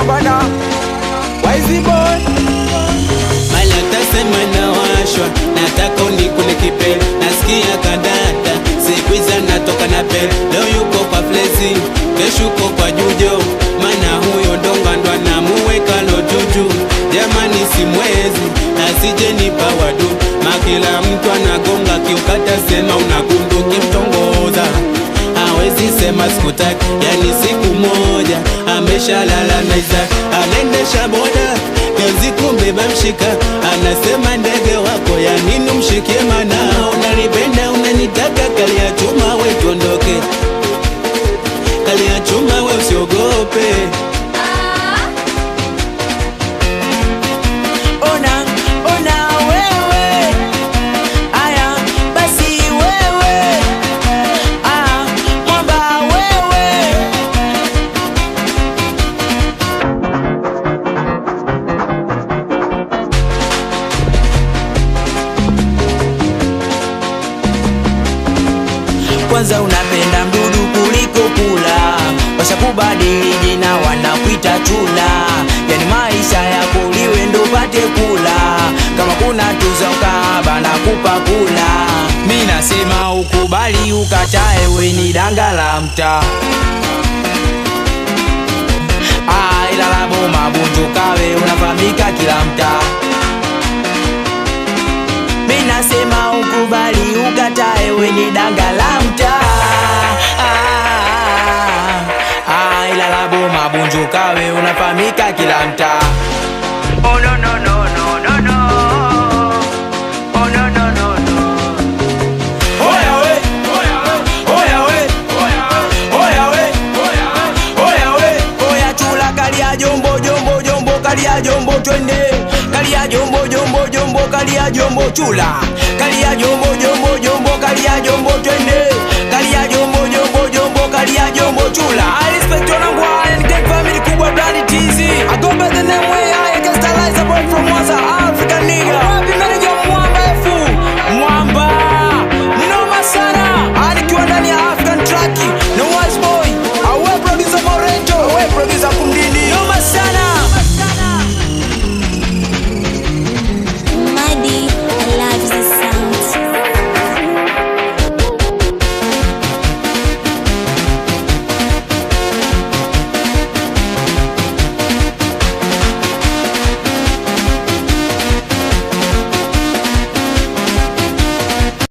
bana. Wise boy Mala tasema na washwa, nataka unikune kipele. Nasikia kadata, sikuiza natoka na pele. Leo yuko kwa flezi, kesho uko kwa jujo. Mana huyo donga ndo anamuweka lo juju. Jamani simwezi, asije nipa wadu. Makila mtu anagonga kiukata sema unagundu kimtongoza. Hawezi sema sikutaki, yani siku moja ameshalala na Isaac. Anaendesha boda, kazi kumbeba mshika. Anasema ndege wako ya nini umshikie mana. Unanipenda unanitaka kali ya chuma we tuondoke. Kali ya chuma we usiogope. Ona wewe, aya basi wewe, mwamba wewe. Kwanza unapenda mdudu kuliko kula, washakubadili jina wanakuita chula. Yani maisha yako liwe ndo pate kula, kama kuna tuza ukaba na kupa kula. Mi nasema ukubali ukatae, we ni danga la mta. Ila la boma bunju kawe unafamika kila mta. Mi nasema ukubali ukatae, we ni danga la mta. Ila la boma bunju kawe unafamika kila mta. Oh no no no no no no. Oh no no no no. Oya we, oya we, oya we, oya we. Oya chula kalia jombo jombo jombo kalia jombo twende. Kalia jombo jombo jombo kalia jombo chula. Kalia jombo jombo jombo kalia jombo twende. Kalia jombo jombo jombo kalia jombo chula. I respect your number and get family kubwa bloody teasy. I go by the name way I can stylize a boy from